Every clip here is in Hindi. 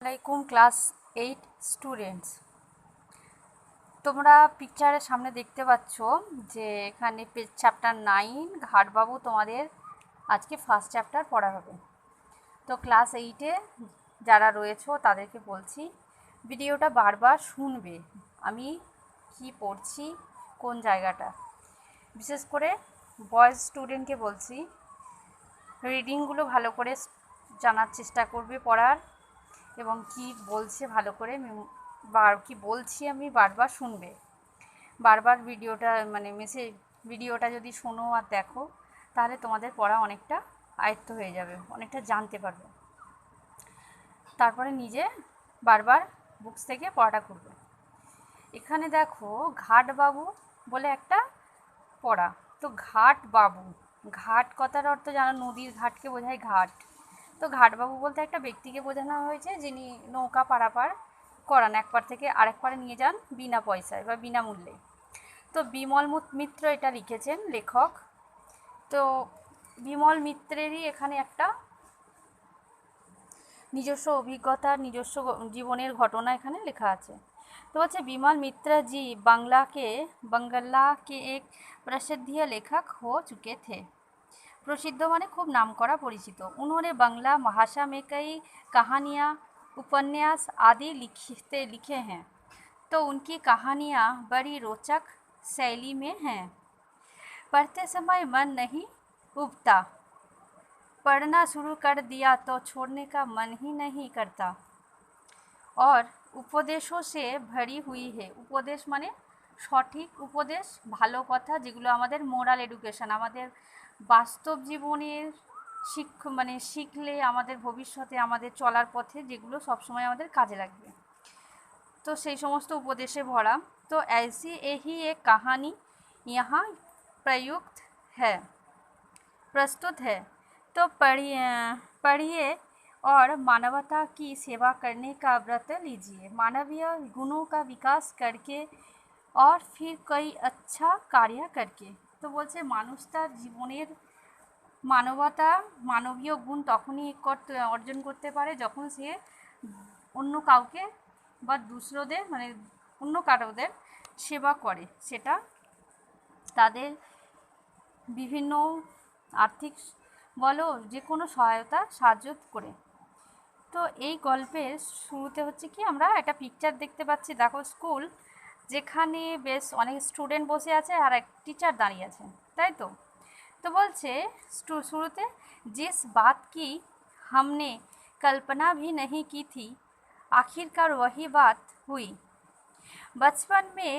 আসসালামাইকুম ক্লাস 8 স্টুডেন্টস। তোমরা পিকচারের সামনে দেখতে পাচ্ছ যে এখানে চ্যাপ্টার 9 ঘাটবাবু তোমাদের আজকে ফার্স্ট চ্যাপ্টার পড়া হবে। তো ক্লাস 8-এ যারা রয়েছো তাদেরকে বলছি ভিডিওটা বারবার শুনবে আমি কি পড়ছি কোন জায়গাটা। বিশেষ করে বয়েজ স্টুডেন্টকে বলছি রিডিংগুলো ভালো করে জানার চেষ্টা করবে পড়ার, এবং কি বলছে ভালো করে কি বলছি আমি বারবার শুনবে। বারবার ভিডিওটা ভিডিওটা যদি শোনো আর দেখো তাহলে তোমাদের পড়া অনেকটা আয়ত্ত হয়ে যাবে, অনেকটা জানতে পারবে। তারপরে নিজে বারবার বুকস থেকে পড়াটা করবে। এখানে দেখো ঘাটবাবু বলে একটা পড়া। তো ঘাটবাবু, ঘাট কথার অর্থ জানো, নদীর ঘাটকে বোঝায় ঘাট। তো ঘাটবাবু বলতে একটা ব্যক্তিকে বোঝানো হয়েছে যিনি নৌকা পারাপার করান, এক পার থেকে আরেক পারে নিয়ে যান বিনা পয়সায় বা বিনামূল্যে। তো বিমল মিত্র এটা লিখেছেন লেখক। তো বিমল মিত্রেরই এখানে একটা নিজস্ব অভিজ্ঞতা, নিজস্ব জীবনের ঘটনা এখানে লেখা আছে। तो बच्चे बिमल मित्रा जी बंगला के एक प्रसिद्ध लेखक हो चुके थे। प्रसिद्ध माने खूब नामकरा परिचित। उन्होंने बांग्ला भाषा में कई कहानियाँ, उपन्यास आदि लिखे हैं। तो उनकी कहानियाँ बड़ी रोचक शैली में हैं। पढ़ते समय मन नहीं उबता, पढ़ना शुरू कर दिया तो छोड़ने का मन ही नहीं करता, और উপদেশও সে ভরি হুই হে। উপদেশ মানে সঠিক উপদেশ, ভালো কথা, যেগুলো আমাদের মোরাল এডুকেশন, আমাদের বাস্তব জীবনের শিখলে আমাদের ভবিষ্যতে আমাদের চলার পথে যেগুলো সবসময় আমাদের কাজে লাগবে, তো সেই সমস্ত উপদেশে ভরা। তো ऐसी यही एक कहानी यहाँ प्रस्तुत है। तो पढ़िए और मानवता की सेवा करने का व्रत लीजिए। मानवीय गुणों का विकास करके और फिर कोई अच्छा कार्य करके। तो বলছে মানুষ তার জীবনের মানবীয় গুণ তখনই অর্জন করতে পারে যখন সে অন্য কাউকে বা দুসরোদের অন্য কারোদের সেবা করে, সেটা তাদের বিভিন্ন আর্থিক বলো যে কোনো সাহায্য করে। তো এই গল্পের শুরুতে হচ্ছে কি, আমরা একটা পিকচার দেখতে পাচ্ছি। দেখো স্কুল, যেখানে বেশ অনেক স্টুডেন্ট বসে আছে আর এক টিচার দাঁড়িয়ে আছে, তাই তো। তো বলছে শুরুতে जिस बात की हमने कल्पना भी नहीं की थी, आखिरकार वही बात हुई। बचपन में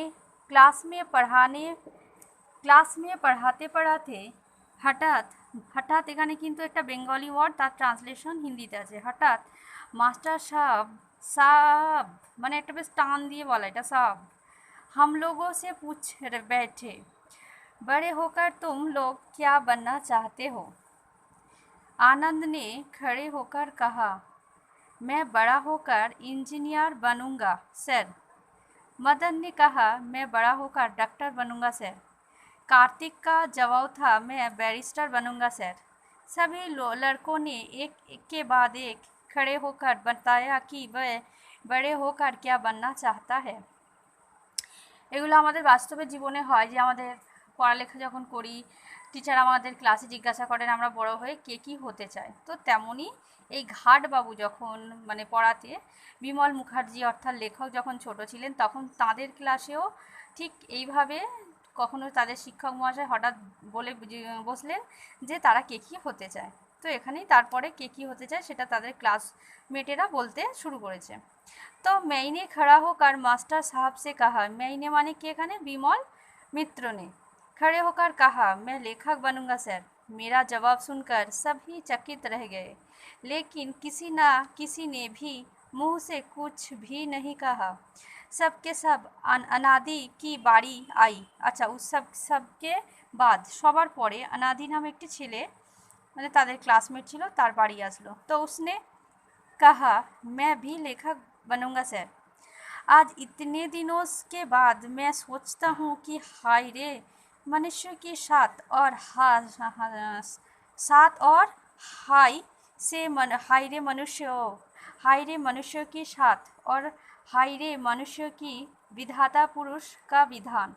क्लास में पढ़ाते पढ़ाते हठात এখানে কিন্তু একটা বেঙ্গলি ওয়ার্ড, তার ট্রান্সলেশন হিন্দিতে আছে। হঠাৎ मास्टर साहब মানে একটা বেশ টান দিয়ে বলা, এটা साहब हम लोगों से पूछ बैठे, बड़े होकर तुम लोग क्या बनना चाहते हो। आनंद ने खड़े होकर कहा, मैं बड़ा होकर इंजीनियर बनूंगा सर। मदन ने कहा, मैं बड़ा होकर डॉक्टर बनूंगा सर। कार्तिक का जवाब था, मैं बैरिस्टर बनूंगा सर। सभी लड़कों ने एक के बाद एक खड़े होकर बताया कि वह बड़े होकर क्या बनना चाहता है। এগুলো আমাদের বাস্তবের জীবনে হয় যে আমাদের পড়ালেখা যখন করি, টিচার আমাদের ক্লাসে জিজ্ঞাসা করেন আমরা বড় হয়ে কে কী হতে চাই। তো তেমনই এই ঘাটবাবু যখন পড়াতে, বিমল মুখার্জি অর্থাৎ লেখক যখন ছোট ছিলেন তখন তাদের ক্লাসেও ঠিক এইভাবে কখনো তাদের শিক্ষক মহাশয় হঠাৎ বলে বসলেন যে তারা কে কী হতে চায়। তো এখানেই তারপরে কে কী হতে চায় সেটা তাদের ক্লাসমেটেরা বলতে শুরু করেছে। तो मैंने खड़ा होकर मास्टर साहब से कहा, मैंने माने कि एखाने बिमल मित्र ने खड़े होकर कहा, मैं लेखक बनूंगा सर। मेरा जवाब सुनकर सभी चकित रह गए, लेकिन किसी ने भी मुंह से कुछ भी नहीं कहा। सबके सब अनादि की बाड़ी आई। अच्छा, उस सबके बाद সবার পরে अनादि नाम একটি ছেলে তাদের ক্লাসমেট ছিল, তার বাড়ি আসলো। तो उसने कहा, मैं भी लेखक बनूंगा सर। आज इतने दिनों के बाद मैं सोचता हूँ कि हाय रे मनुष्य के साथ और हाय से हाय रे मनुष्य हाय रे मनुष्य की साथ और हाय रे मनुष्य की विधाता पुरुष का विधान।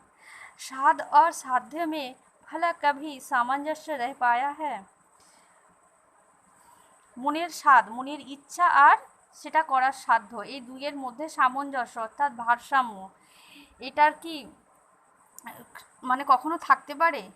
साध और साध्य में भला कभी सामंजस्य रह पाया है? মনের স্বাদ, মনের ইচ্ছা আর সেটা করার সাধ্য, এই দুইয়ের মধ্যে সামঞ্জস্য অর্থাৎ ভারসাম্য, এটার কি মানে কখনো থাকতে পারে?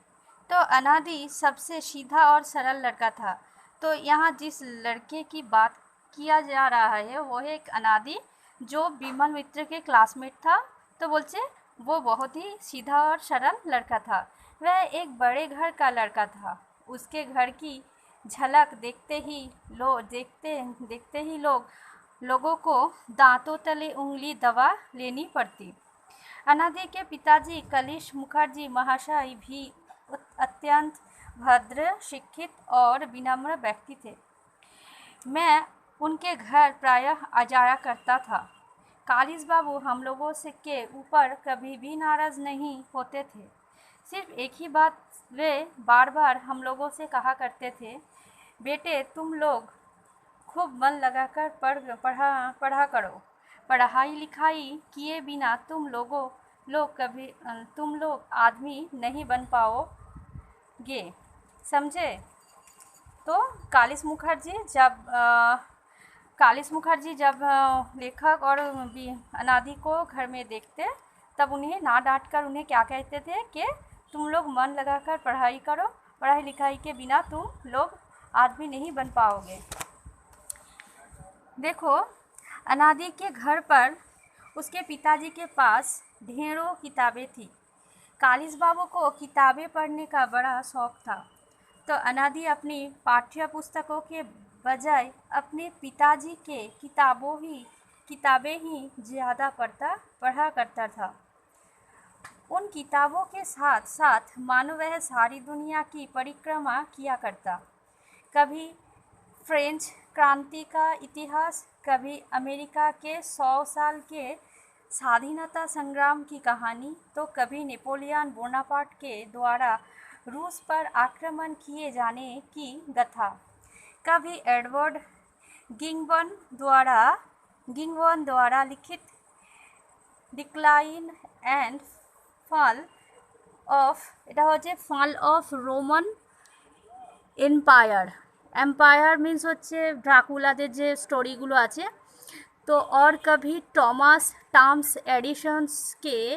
तो अनादि सबसे सीधा और सरल लड़का था। तो यहाँ जिस लड़के की बात किया जा रहा है वो है एक अनादि जो विमल मित्र के क्लासमेट था। तो बोलते वो बहुत ही सीधा और सरल लड़का था। वह एक बड़े घर का लड़का था। उसके घर की झलक देखते ही लोगों को दांतों तले उंगली दबा लेनी पड़ती। अनादि के पिताजी कलिश मुखर्जी महाशय भी अत्यंत भद्र, शिक्षित और विनम्र व्यक्ति थे। मैं उनके घर प्रायः आ जाया करता था। कालिस बाबू हम लोगों से के ऊपर कभी भी नाराज़ नहीं होते थे। सिर्फ एक ही बात वे बार बार हम लोगों से कहा करते थे, बेटे तुम लोग खूब मन लगाकर पढ़ा करो। पढ़ाई लिखाई किए बिना तुम लोग आदमी नहीं बन पाओगे, समझे? तो कालिस मुखर्जी जब लेखक और अनादि को घर में देखते तब उन्हें ना डांट कर उन्हें क्या कहते थे कि तुम लोग मन लगाकर पढ़ाई करो, पढ़ाई लिखाई के बिना तुम लोग आदमी नहीं बन पाओगे। देखो, अनादि के घर पर उसके पिताजी के पास ढेरों किताबें थी। कालिस बाबू को किताबें पढ़ने का बड़ा शौक़ था। तो अनादि अपनी पाठ्य पुस्तकों के बजाय अपने पिताजी के किताबें ही ज़्यादा पढ़ा करता था। उन किताबों के साथ साथ मानो वह सारी दुनिया की परिक्रमा किया करता। कभी फ्रेंच क्रांति का इतिहास, कभी अमेरिका के 100 साल के स्वाधीनता संग्राम की कहानी, तो कभी नेपोलियन बोनापार्ट के द्वारा रूस पर आक्रमण किए जाने की कथा, कभी एडवर्ड गिंगबर्न द्वारा लिखित decline and fall of Roman Empire means হচ্ছে ড্রাকুলাদের যে স্টোরিগুলো আছে। तो और कभी टॉमस एडिसन्स के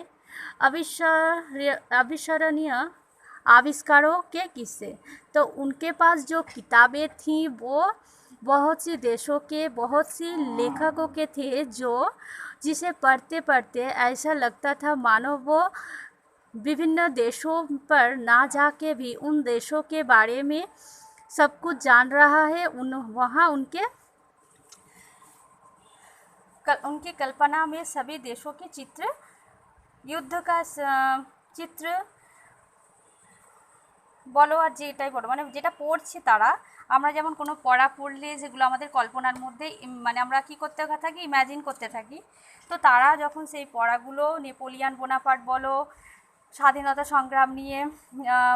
अविस्मरणीय आविष्कारों के किस्से। तो उनके पास जो किताबें थीं वो बहुत सी देशों के बहुत सी लेखकों के थे, जिसे पढ़ते पढ़ते ऐसा लगता था मानो वो विभिन्न देशों पर ना जाके भी उन देशों के बारे में सब कुछ जान रहा है। वहाँ उनकी कल्पना में सभी देशों के चित्र, युद्ध का चित्र বলো আর যেটাই বলো, মানে যেটা পড়ছে তারা, আমরা যেমন কোনো পড়া পড়লে যেগুলো আমাদের কল্পনার মধ্যে মানে আমরা কী করতে থাকি, ইম্যাজিন করতে থাকি। তো তারা যখন সেই পড়াগুলো নেপোলিয়ান বোনাপার্ট বলো, স্বাধীনতা সংগ্রাম নিয়ে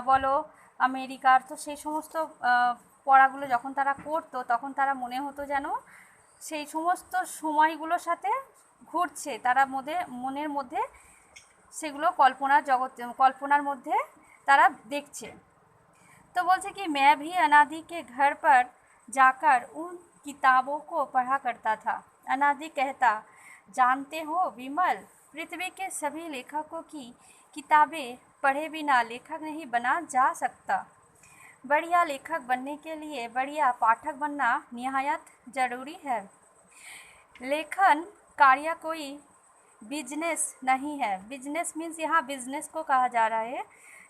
বলো আমেরিকার, তো সেই সমস্ত পড়াগুলো যখন তারা পড়তো তখন তারা মনে হতো যেন সেই সমস্ত সময়গুলোর সাথে ঘুরছে, তারা মনের মধ্যে সেগুলো কল্পনার মধ্যে তারা দেখছে। तो बोलते कि मैं भी अनादि के घर पर जाकर उन किताबों को पढ़ा करता था। अनादि कहता, जानते हो विमल, पृथ्वी के सभी लेखकों की किताबें पढ़े बिना लेखक नहीं बना जा सकता। बढ़िया लेखक बनने के लिए बढ़िया पाठक बनना निहायत ज़रूरी है। लेखन कार्य कोई बिजनेस नहीं है। बिजनेस मीन्स यहाँ बिजनेस को कहा जा रहा है,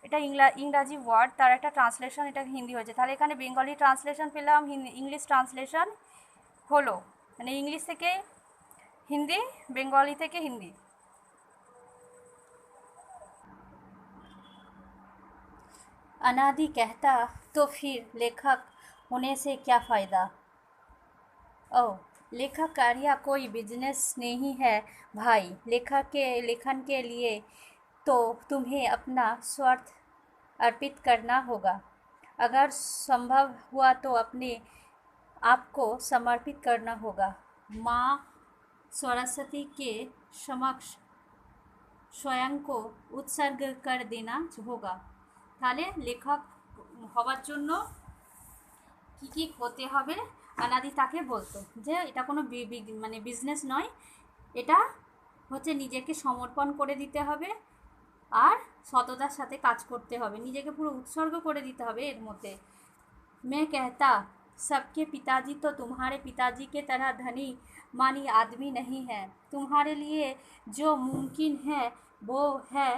এটা ইংরাজি ওয়ার্ড, তার একটা ট্রান্সলেশন এটা হিন্দি হয়েছে। তাহলে এখানে বেঙ্গলি ট্রান্সলেশন পেলাম, ইংলিশ ট্রান্সলেশন হলো, মানে ইংলিশ থেকে হিন্দি, বেঙ্গলি থেকে হিন্দি। अनादि कहता, तो फिर लेखक होने से क्या फ़ायदा? लेखक कार्य कोई बिजनेस नहीं है भाई। लेखन के लिए तो तुम्हें अपना स्वार्थ अर्पित करना होगा। अगर संभव हुआ तो अपने आप को समर्पित करना होगा। माँ सरस्वती के समक्ष स्वयं को উৎসর্গ कर देना होगा। তাহলে লেখক হওয়ার জন্য কি কি হতে হবে আনাদি তাকে বলতো যে এটা কোনো মানে বিজনেস নয়, এটা হচ্ছে নিজেকে সমর্পণ করে দিতে হবে আর সততার সাথে কাজ করতে হবে, নিজেকে পুরো উৎসর্গ করে দিতে হবে এর মধ্যে। मैं कहता सबके पिताजी तो तुम्हारे पिताजी के तरह धनी मानी आदमी नहीं है, तुम्हारे लिए जो मुमकिन है वो है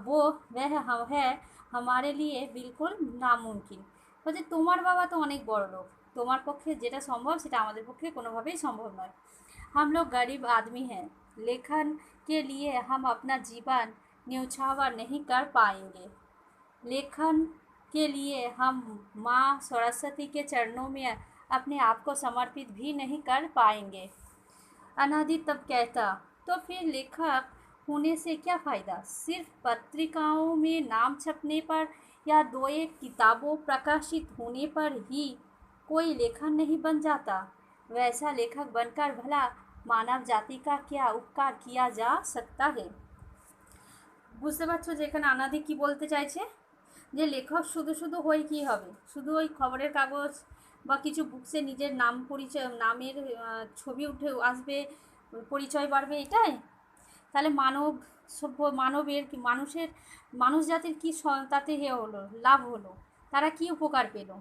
वो वह है हमारे लिए बिल्कुल नामुमकिन। বলছে তোমার বাবা তো অনেক বড় লোক, তোমার পক্ষে যেটা সম্ভব সেটা আমাদের পক্ষে কোনোভাবেই সম্ভব নয়। हम लोग गरीब आदमी हैं, लेखन के लिए हम अपना जीवन न्यौछावर नहीं कर पाएंगे। लेखन के लिए हम माँ सरस्वती के चरणों में अपने आप को समर्पित भी नहीं कर पाएंगे। अनादि तब कहता तो फिर लेखक होने से क्या फ़ायदा, सिर्फ पत्रिकाओं में नाम छपने पर या दो एक किताबों प्रकाशित होने पर ही कोई लेखन नहीं बन जाता। वैसा लेखक बनकर भला मानव जाति का क्या उपकार किया जा सकता है। বুঝতে পারছো যে এখানে আনাদি কি বলতে চাইছে, যে লেখক শুধু শুধু হয়ে কী হবে, শুধু ওই খবরের কাগজ বা কিছু বুকসে নিজের নাম পরিচয় নামের ছবি উঠে আসবে, পরিচয় বাড়বে, এটাই? তাহলে মানব সভ্য মানবের কি মানুষ জাতির কী তাতে হলো, লাভ হলো, তারা কি উপকার পেল।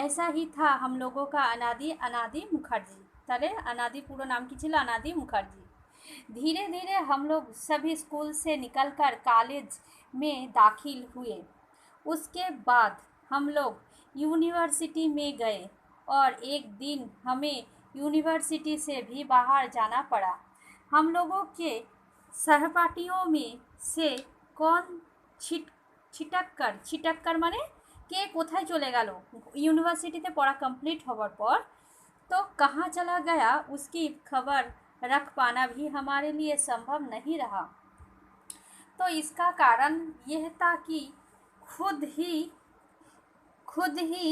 ऐसा ही था हम लोगों का अनादि मुखर्जी। তাহলে अनादि पूरा नाम की ছিল अनादि मुखर्जी। धीरे धीरे हम लोग सभी स्कूल से निकलकर कॉलेज में दाखिल हुए। उसके बाद हम लोग यूनिवर्सिटी में गए और एक दिन हमें यूनिवर्सिटी से भी बाहर जाना पड़ा। हम लोगों के सहपाठियों में से कौन छिटक कर माने কে কোথায় চলে গেল यूनिवर्सिटी पढ़ा कंप्लीट होने पर, तो कहाँ चला गया उसकी खबर रख पाना भी हमारे लिए संभव नहीं रहा। तो इसका कारण यह था कि खुद ही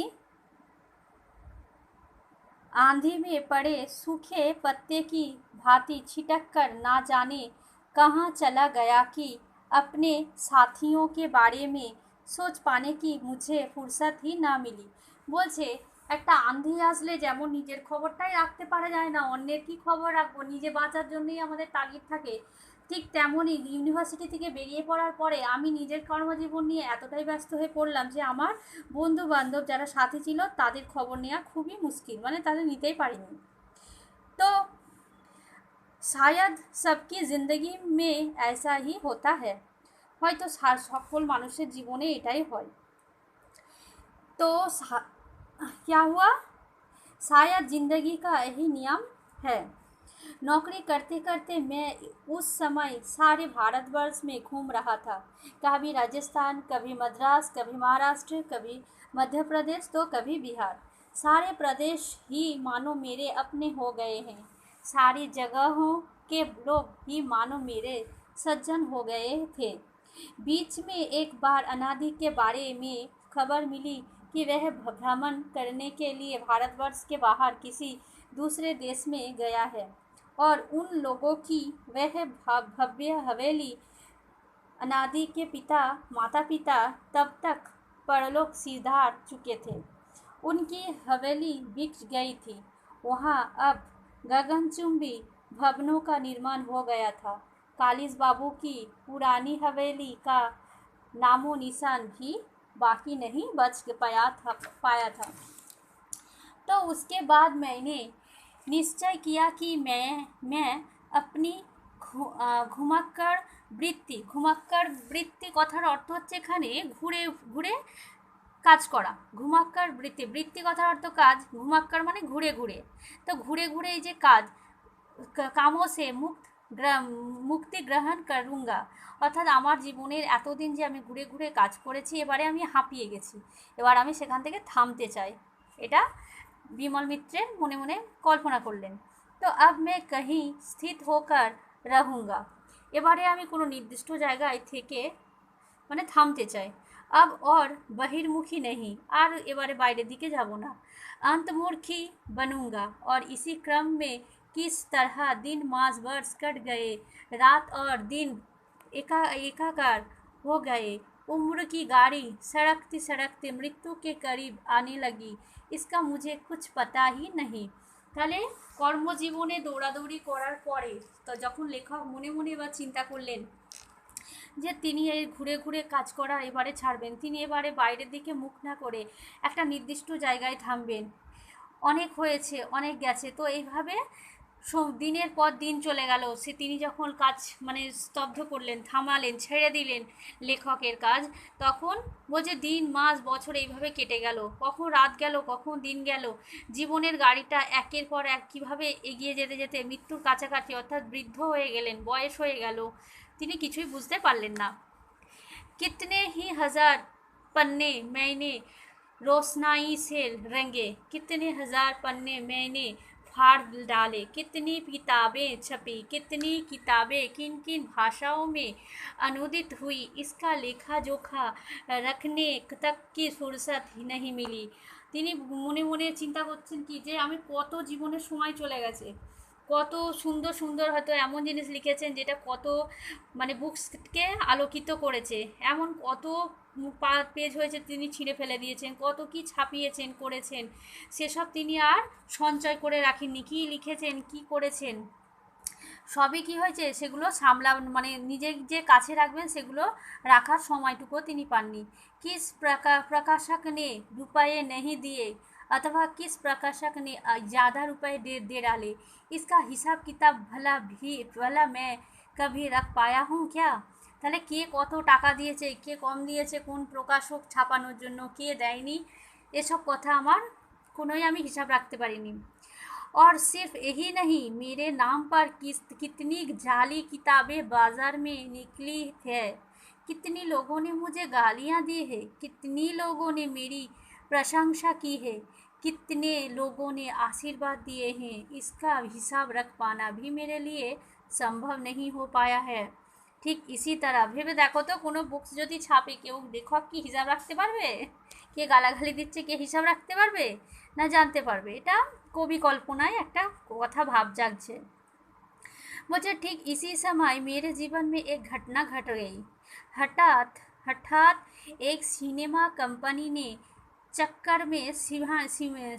आंधी में पड़े सूखे पत्ते की भांति छिटक कर ना जाने कहाँ चला गया कि अपने साथियों के बारे में सोच पाने की मुझे फुर्सत ही ना मिली। বলছে একটা আন্ধি আসলে যেমন নিজের খবরটাই রাখতে পারা যায় না, অন্যের কি খবর রাখবো, নিজে বাঁচার জন্যই আমাদের তাগিদ থাকে, ঠিক তেমনই ইউনিভার্সিটি থেকে বেরিয়ে পড়ার পরে আমি নিজের কর্মজীবন নিয়ে এতটাই ব্যস্ত হয়ে পড়লাম যে আমার বন্ধু বান্ধব যারা সাথী ছিল তাদের খবর নেওয়া খুবই মুশকিল, মানে তাদের নিতেই পারিনি। তো शायद सबकी ज़िंदगी में ऐसा ही होता है, হয়তো সকল মানুষের জীবনে এটাই হয়। तो क्या हुआ, शायद ज़िंदगी का यही नियम है। नौकरी करते करते मैं उस समय सारे भारतवर्ष में घूम रहा था, कभी राजस्थान, कभी मद्रास, कभी महाराष्ट्र, कभी मध्य प्रदेश, तो कभी बिहार। सारे प्रदेश ही मानो मेरे अपने हो गए हैं, सारी जगहों के लोग ही मानो मेरे सज्जन हो गए थे। बीच में एक बार अनादि के बारे में खबर मिली कि वह भ्रमण करने के लिए भारतवर्ष के बाहर किसी दूसरे देश में गया है और उन लोगों की वह भव्य हवेली, अनादि के माता पिता तब तक परलोक सिधार चुके थे, उनकी हवेली बिक गई थी। वहाँ अब गगनचुंबी भवनों का निर्माण हो गया था। कालिज बाबू की पुरानी हवेली का नामो निशान भी बाकी नहीं बच पाया था। तो उसके बाद मैंने निश्चय किया कि मैं अपनी घुमक्कड़ বৃত্তি কথার অর্থ হচ্ছে এখানে ঘুরে ঘুরে কাজ করা। ঘুমাক্কার বৃত্তি কথার অর্থ কাজ, ঘুমাক্কার মানে ঘুরে ঘুরে, তো ঘুরে ঘুরে এই যে কাজ, কামো সে মুক্তি গ্রহণ করুঙ্গা, অর্থাৎ আমার জীবনের এতদিন যে আমি ঘুরে ঘুরে কাজ করেছি এবারে আমি হাঁপিয়ে গেছি, এবার আমি সেখান থেকে থামতে চাই। এটা বিমল মিত্রের মনে মনে কল্পনা করলেন। তো अब मैं कहीं स्थित होकर रहूँगा, এবারে আমি কোনো নির্দিষ্ট জায়গায় থেকে মানে থামতে চাই। अब और बहिर्मुखी नहीं, আর এবারে বাইরের দিকে যাব না। अंतर्मुखी बनूंगा और इसी क्रम में किस तरह दिन मास वर्ष कट गए, रात और दिन एकाकार हो गए। उम्र की गाड़ी सड़कते सड़कते मृत्यु के करीब आने लगी, इसका मुझे कुछ पता ही नहीं। তাহলে কর্মজীবনে দৌড়াদৌড়ি করার পরে তো যখন লেখক মনে মনে এবার চিন্তা করলেন যে তিনি এই ঘুরে ঘুরে কাজ করা এবারে ছাড়বেন, তিনি এবারে বাইরের দিকে মুখ না করে একটা নির্দিষ্ট জায়গায় থামবেন। অনেক হয়েছে, অনেক গেছে, তো এইভাবে দিনের পর দিন চলে গেল। তিনি যখন কাজ মানে স্তব্ধ করলেন, থামালেন, ছেড়ে দিলেন লেখকের কাজ, তখন বলছে দিন মাস বছর এইভাবে কেটে গেল, কখন রাত গেল কখন দিন গেল, জীবনের গাড়িটা একের পর এক কীভাবে এগিয়ে যেতে যেতে মৃত্যুর কাছাকাছি অর্থাৎ বৃদ্ধ হয়ে গেলেন, বয়স হয়ে গেল, তিনি কিছুই বুঝতে পারলেন না। कितने ही हजार पन्ने मैंने रोशनाई से रंगे, कितने हजार पन्ने मैंने फाड़ डाले, कितनी किताबें छपी, कितनी किताबें किन किन भाषाओं में अनुदित हुई, इसका लेखा जोखा रखने तक की फुर्सत ही नहीं मिली। তিনি মনে মনে চিন্তা করছেন কি যে আমি কত জীবনের সময় চলে গেছে, কত সুন্দর সুন্দর হয়তো এমন জিনিস লিখেছেন যেটা কত মানে বুকসকে আলোকিত করেছে, এমন কত পেজ হয়েছে তিনি ছিঁড়ে ফেলে দিয়েছেন, কত কি ছাপিয়েছেন করেছেন, সেসব তিনি আর সঞ্চয় করে রাখেননি। কী লিখেছেন কী করেছেন সবই কী হয়েছে সেগুলো মানে নিজে যে কাছে রাখবেন সেগুলো রাখার সময়টুকুও তিনি পাননি। किस प्रकाशक ने रुपये नहीं दिए अथवा किस प्रकाशक ने ज़्यादा रुपए दे डाले, इसका हिसाब किताब भला मैं कभी रख पाया हूँ क्या। তাহলে কে কত টাকা দিয়েছে, কে কম দিয়েছে, কোন প্রকাশক ছাপানোর জন্য, কে দেয়নি, এসব কথা আমার কোনোই আমি হিসাব রাখতে পারিনি। और सिर्फ यही नहीं, मेरे नाम पर कितनी जाली किताबें बाज़ार में निकली है, कितनी लोगों ने मुझे गालियाँ दी है, कितनी लोगों ने मेरी प्रशंसा की है, कितने लोगों ने आशीर्वाद दिए हैं, इसका हिसाब रख पाना भी मेरे लिए संभव नहीं हो पाया है। ঠিক ইসি তারা ভেবে দেখো তো, কোনো বুকস যদি ছাপে কেউ লেখক কি হিসাব রাখতে পারবে? কে গালাগালি দিচ্ছে কে হিসাব রাখতে পারবে না জানতে পারবে? এটা কবি কল্পনায় একটা কথা ভাব জাগছে। मुझे ठीक इसी समय मेरे जीवन में एक घटना घट गई। हठात एक सिनेमा कंपनी ने चक्कर में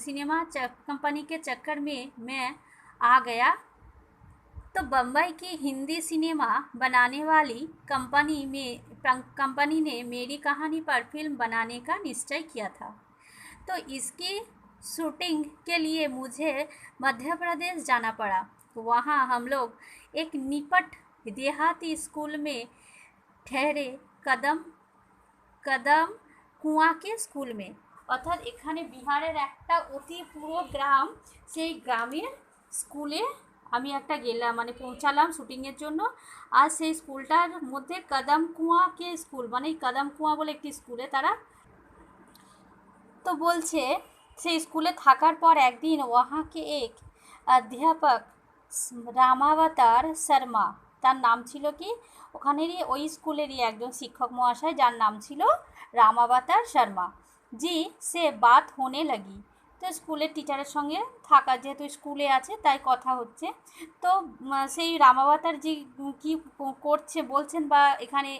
सिनेमा कंपनी के चक्कर में मैं आ गया। तो बम्बई की हिंदी सिनेमा बनाने वाली कंपनी ने मेरी कहानी पर फिल्म बनाने का निश्चय किया था। तो इसकी शूटिंग के लिए मुझे मध्य प्रदेश जाना पड़ा। वहाँ हम लोग एक निपट देहाती स्कूल में ठहरे, कदम कुआँ के स्कूल में। অর্থাৎ এখানে বিহারের একটা অতি পুরো গ্রাম, সেই গ্রামের স্কুলে আমি একটা গেলাম মানে পৌঁছালাম শ্যুটিংয়ের জন্য। আর সেই স্কুলটার মধ্যে কদম কুয়া কে স্কুল মানে কদম কুয়া বলে একটি স্কুলে তারা তো বলছে সেই স্কুলে থাকার পর একদিন वहाँ के एक अध्यापक রামাবতার শর্মা, তার নাম ছিল কি, ওখানেরই ওই স্কুলেরই একজন শিক্ষক মহাশয় যার নাম ছিল রামাবতার শর্মা জি সে বাত হোনে লাগি। তো স্কুলের টিচারের সঙ্গে থাকা, যেহেতু স্কুলে আছে তাই কথা হচ্ছে। তো সেই রামাবতার জি কী করছে বলছেন বা এখানে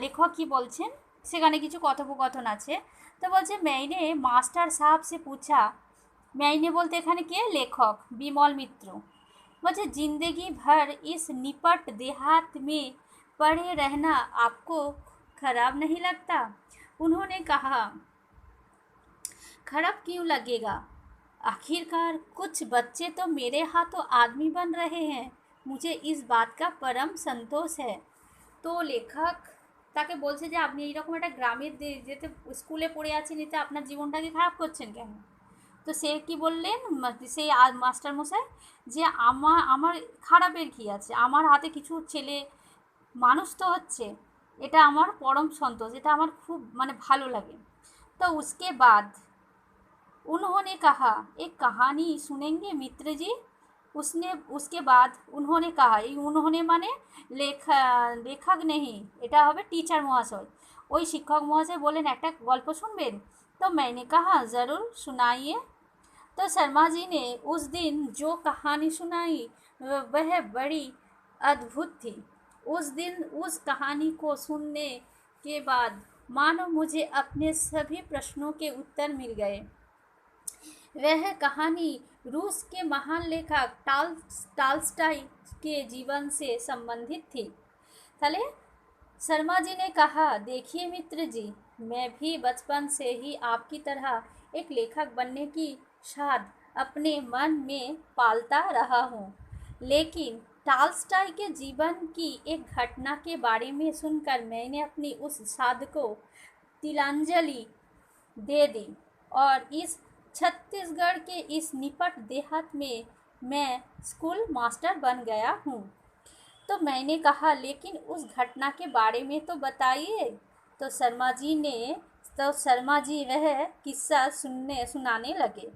লেখক কী বলছেন সেখানে কিছু কথোপকথন আছে। তো বলছে मैंने मास्टर साहब से पूछा, मैंने বলতে এখানে কে, লেখক বিমল মিত্র। मुझे जिंदगी भर इस निपट देहात में पड़े रहना आपको खराब नहीं लगता। उन्होंने कहा खराब क्यों लगेगा, आखिरकार कुछ बच्चे तो मेरे हाथों आदमी बन रहे हैं, मुझे इस बात का परम संतोष है। तो लेखक তাকে বলছে যে আপনি এইরকম একটা গ্রামের যেতে স্কুলে পড়ে আছেন, এতে আপনার জীবনটাকে খারাপ করছেন কেন। তো সে কি বললেন সেই মাস্টারমশাই যে আমার খারাপের কী আছে, আমার হাতে কিছু ছেলে মানুষ তো হচ্ছে, এটা আমার পরম সন্তোষ, এটা আমার খুব মানে ভালো লাগে। তো उसके बाद उन्होंने कहा एक कहानी सुनेंगे मित्र जी। उसके बाद उन्होंने कहा, उन्होंने माने লেখক নেই, এটা হবে টিচার মহাশয়, ওই শিক্ষক মহাশয় বললেন একটা গল্প শুনবেন। তো मैंने कहा ज़रूर सुनाइए। तो शर्मा जी ने उस दिन जो कहानी सुनाई वह बड़ी अद्भुत थी। उस दिन उस कहानी को सुनने के बाद मानो मुझे अपने सभी प्रश्नों के उत्तर मिल गए। वह कहानी रूस के महान लेखक टाल्स्टाई के जीवन से संबंधित थी। चले, शर्मा जी ने कहा, देखिए मित्र जी, मैं भी बचपन से ही आपकी तरह एक लेखक बनने की शाद अपने मन में पालता रहा हूँ, लेकिन टाल्स्टाई के जीवन की एक घटना के बारे में सुनकर मैंने अपनी उस साध को तिलांजलि दे दी और इस छत्तीसगढ़ के इस निपट देहात में मैं स्कूल मास्टर बन गया हूँ। तो मैंने कहा, लेकिन उस घटना के बारे में तो बताइए। तो शर्मा जी वह किस्सा सुनाने लगे।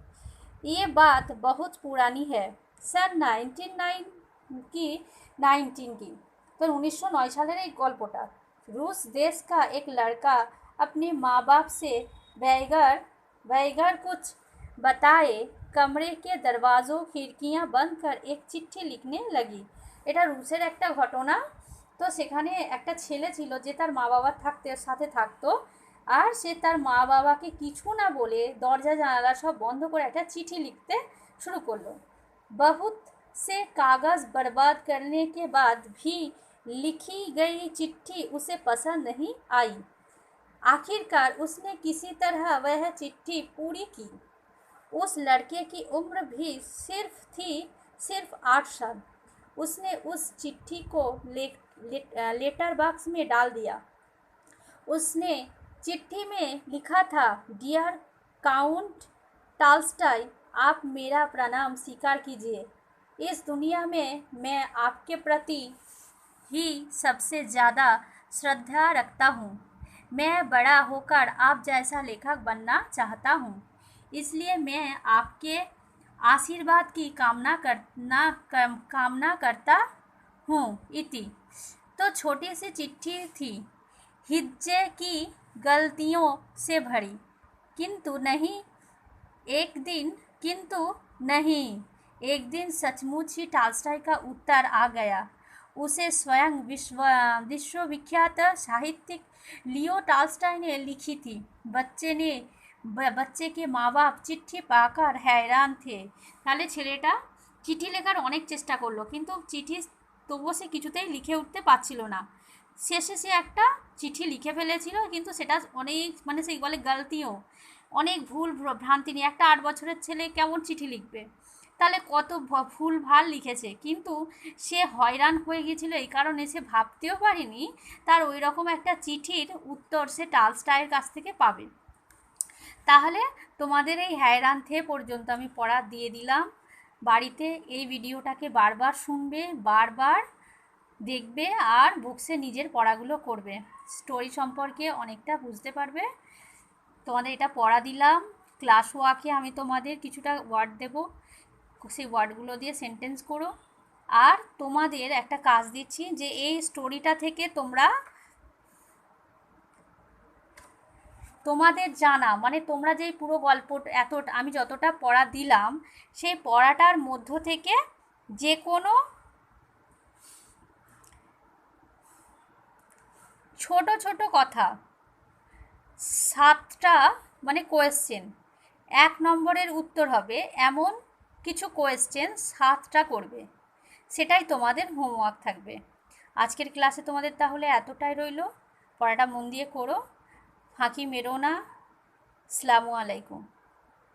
ये बात बहुत पुरानी है, सन 19 की। तो 1909 সালের এই গল্পটা। रूस देश का एक लड़का अपने माँ बाप से बगैर कुछ बताए कमरे के दरवाज़ों खिड़कियाँ बंद कर एक चिट्ठी लिखने लगी। এটা রুশের একটা ঘটনা। তো সেখানে একটা ছেলে ছিল যে তার মা বাবার সাথে থাকতো, আর সে তার মা বাবাকে কিছু না বলে দরজা জানালা সব বন্ধ করে একটা চিঠি লিখতে शुरू कर लो। बहुत से कागज़ बर्बाद करने के बाद भी लिखी गई चिट्ठी उसे पसंद नहीं आई। आखिरकार उसने किसी तरह वह चिट्ठी पूरी की। उस लड़के की उम्र भी सिर्फ 8 साल। उसने उस चिट्ठी को लेटर बॉक्स में डाल दिया। उसने चिट्ठी में लिखा था, डियर काउंट टाल्स्टाई, आप मेरा प्रणाम स्वीकार कीजिए। इस दुनिया में मैं आपके प्रति ही सबसे ज़्यादा श्रद्धा रखता हूँ। मैं बड़ा होकर आप जैसा लेखक बनना चाहता हूँ, इसलिए मैं आपके आशीर्वाद की कामना करता हूँ। इति। तो छोटी सी चिट्ठी थी, हिज्जे की गलतियों से भरी, किंतु एक दिन सचमुच ही टाल्स्टाई का उत्तर आ गया। उसे स्वयं विश्वविख्यात साहित्यिक लियो टाल्स्टाई ने लिखी थी। बच्चे के माँ बाप चिट्ठी पाकर हैरान थे। তাহলে ছেলেটা চিঠি লেখার অনেক চেষ্টা করলো, কিন্তু চিঠি তবুও সে কিছুতেই লিখে উঠতে পারছিল না। শেষে সে একটা চিঠি লিখে ফেলেছিল, কিন্তু সেটা অনেক সেই বলে গলতিও, অনেক ভুল ভ্রান্তি নিয়ে। একটা 8 বছরের ছেলে কেমন চিঠি লিখবে, তাহলে কত ভুল ভাল লিখেছে। কিন্তু সে হয়রান হয়ে গিয়েছিল এই কারণে সে ভাবতেও পারেনি তার ওই রকম একটা চিঠির উত্তর সে টালস্টয়ের কাছ থেকে পাবে। তাহলে তোমাদের এই হ্যায়রান থে পর্যন্ত আমি পড়া দিয়ে দিলাম। বাড়িতে এই ভিডিওটাকে বারবার শুনবে, বারবার দেখবে, আর বুকসে নিজের পড়াগুলো করবে। স্টোরি সম্পর্কে অনেকটা বুঝতে পারবে। তোমাদের এটা পড়া দিলাম। ক্লাস ওয়ার্কে আমি তোমাদের কিছুটা ওয়ার্ড দেব, সেই ওয়ার্ডগুলো দিয়ে সেন্টেন্স করো। আর তোমাদের একটা কাজ দিচ্ছি যে এই স্টোরিটা থেকে তোমাদের জানা তোমরা যেই পুরো গল্প আমি যতটা পড়া দিলাম সেই পড়াটার মধ্য থেকে যে কোনো ছোট ছোট কথা 7টা কোয়েশ্চেন, 1 নম্বরের উত্তর হবে এমন কিছু কোয়েশ্চেন 7টা করবে। সেটাই তোমাদের হোমওয়ার্ক থাকবে। আজকের ক্লাসে তোমাদের তাহলে এতটাই রইল। পড়াটা মন দিয়ে করো, ফাঁকি মেরো না। আসসালামু আলাইকুম।